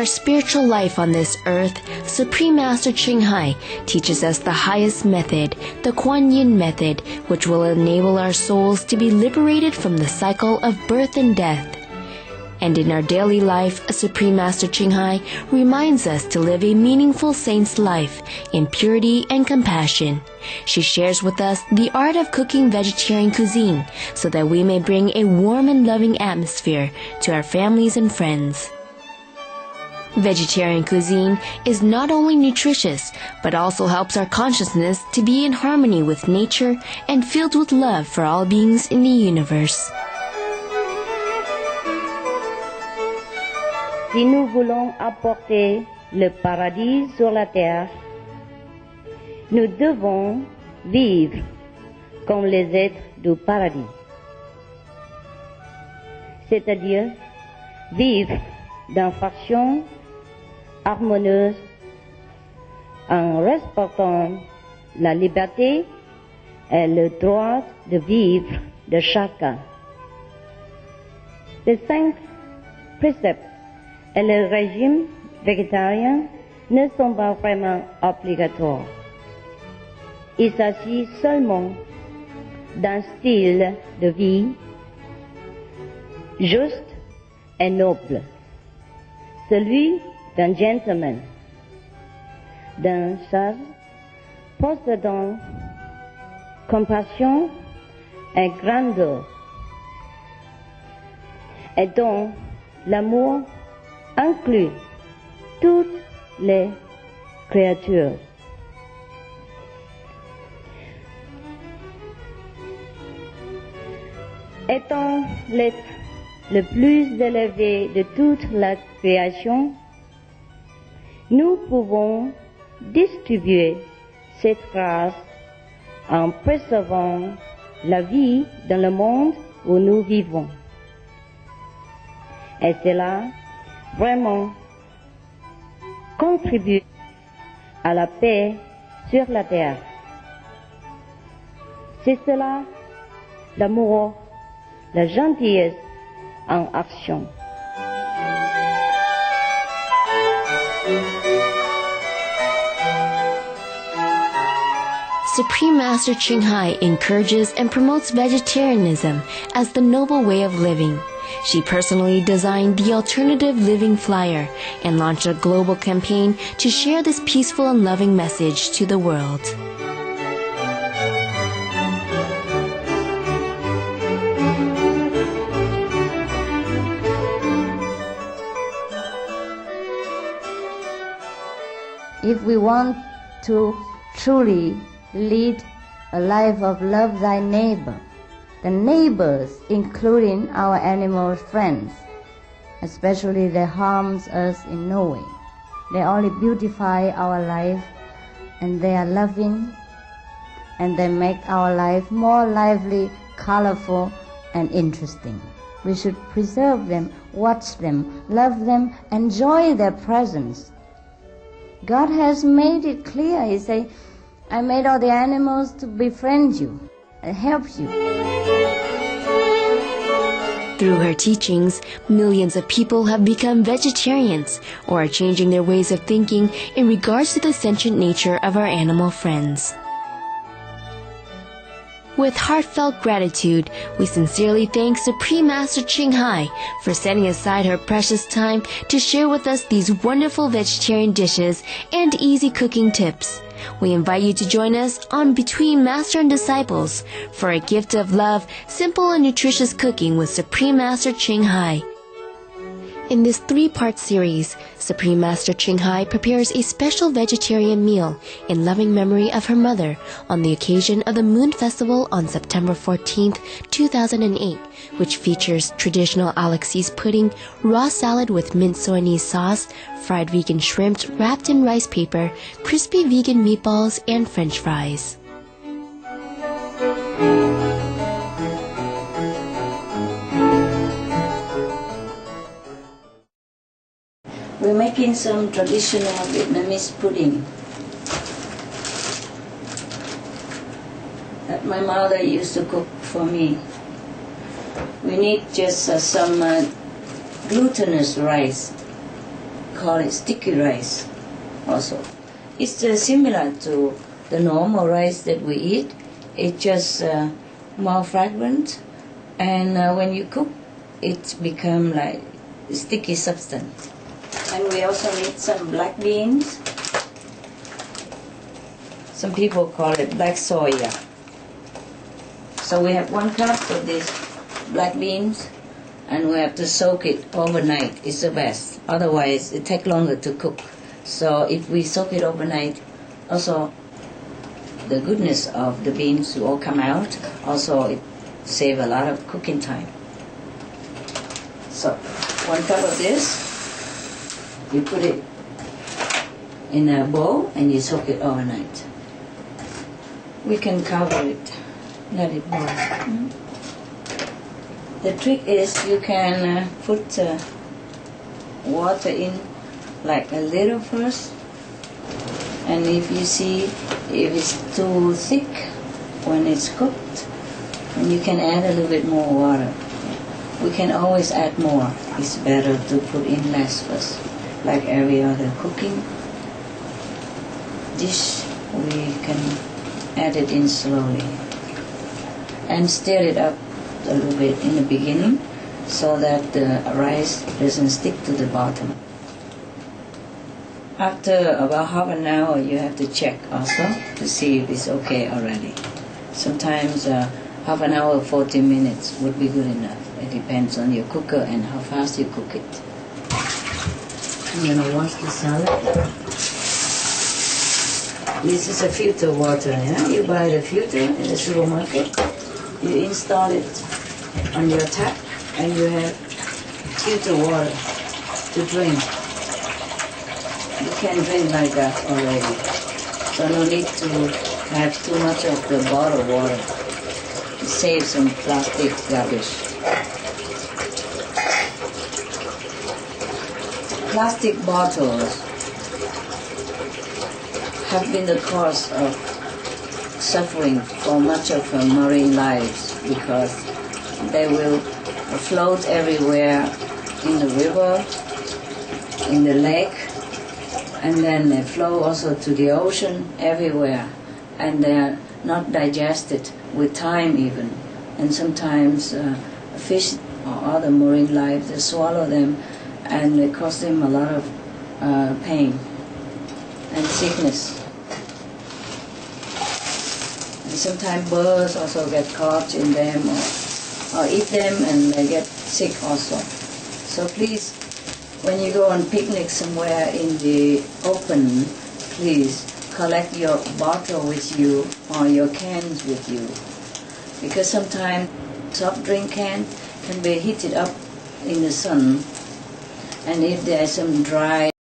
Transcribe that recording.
our spiritual life on this earth, Supreme Master Ching Hai teaches us the highest method, the Kuan Yin method, which will enable our souls to be liberated from the cycle of birth and death. And in our daily life, Supreme Master Ching Hai reminds us to live a meaningful saint's life in purity and compassion. She shares with us the art of cooking vegetarian cuisine so that we may bring a warm and loving atmosphere to our families and friends. Vegetarian cuisine is not only nutritious, but also helps our consciousness to be in harmony with nature and filled with love for all beings in the universe. Si nous voulons apporter le paradis sur la terre, nous devons vivre comme les êtres du paradis. C'est-à-dire vivre dans façon harmonieuse en respectant la liberté et le droit de vivre de chacun. Les 5 préceptes et le régime végétarien ne sont pas vraiment obligatoires. Il s'agit seulement d'un style de vie juste et noble, celui d'un gentleman, d'un sage possédant compassion et grandeur, et dont l'amour inclut toutes les créatures. Étant l'être le plus élevé de toute la création, nous pouvons distribuer cette grâce en préservant la vie dans le monde où nous vivons. Et cela vraiment contribue à la paix sur la terre. C'est cela l'amour, la gentillesse en action. Supreme Master Ching Hai encourages and promotes vegetarianism as the noble way of living. She personally designed the Alternative Living Flyer and launched a global campaign to share this peaceful and loving message to the world. If we want to truly lead a life of love thy neighbor, the neighbors, including our animal friends, especially they harms us in no way. They only beautify our life, and they are loving, and they make our life more lively, colorful, and interesting. We should preserve them, watch them, love them, enjoy their presence. God has made it clear. He said, I made all the animals to befriend you and help you. Through her teachings, millions of people have become vegetarians or are changing their ways of thinking in regards to the sentient nature of our animal friends. With heartfelt gratitude, we sincerely thank Supreme Master Ching Hai for setting aside her precious time to share with us these wonderful vegetarian dishes and easy cooking tips. We invite you to join us on Between Master and Disciples for a gift of love, simple and nutritious cooking with Supreme Master Ching Hai. In this 3-part series, Supreme Master Ching Hai prepares a special vegetarian meal in loving memory of her mother on the occasion of the Moon Festival on September 14th, 2008, which features traditional Alexis pudding, raw salad with mint soy anise sauce, fried vegan shrimp wrapped in rice paper, crispy vegan meatballs, and French fries. We're making some traditional Vietnamese pudding that my mother used to cook for me. We need just some glutinous rice call it sticky rice also. It's similar to the normal rice that we eat. It's just more fragrant, and when you cook, it become like sticky substance. And we also need some black beans. Some people call it black soya. So we have 1 cup of these black beans, and we have to soak it overnight. It's the best. Otherwise, it takes longer to cook. So if we soak it overnight, also the goodness of the beans will all come out. Also, it saves a lot of cooking time. So 1 cup of this, you put it in a bowl and you soak it overnight. We can cover it, let it boil. The trick is you can put water in like a little first, and if you see if it's too thick when it's cooked, then you can add a little bit more water. We can always add more. It's better to put in less first. Like every other cooking dish, we can add it in slowly and stir it up a little bit in the beginning so that the rice doesn't stick to the bottom. After about half an hour, you have to check also to see if it's okay already. Sometimes half an hour, 40 minutes would be good enough. It depends on your cooker and how fast you cook it. I'm gonna wash the salad. This is a filter water, yeah? You buy the filter in the supermarket, you install it on your tap, and you have filter water to drink. You can drink like that already. So no need to have too much of the bottled water. It saves some plastic garbage. Plastic bottles have been the cause of suffering for much of marine lives because they will float everywhere in the river, in the lake, and then they flow also to the ocean everywhere, and they are not digested with time even, and sometimes fish or other marine life, they swallow them and it causes them a lot of pain and sickness. And sometimes birds also get caught in them or eat them and they get sick also. So please, when you go on picnic somewhere in the open, please collect your bottle with you or your cans with you. Because sometimes soft drink can be heated up in the sun. And if there is some dry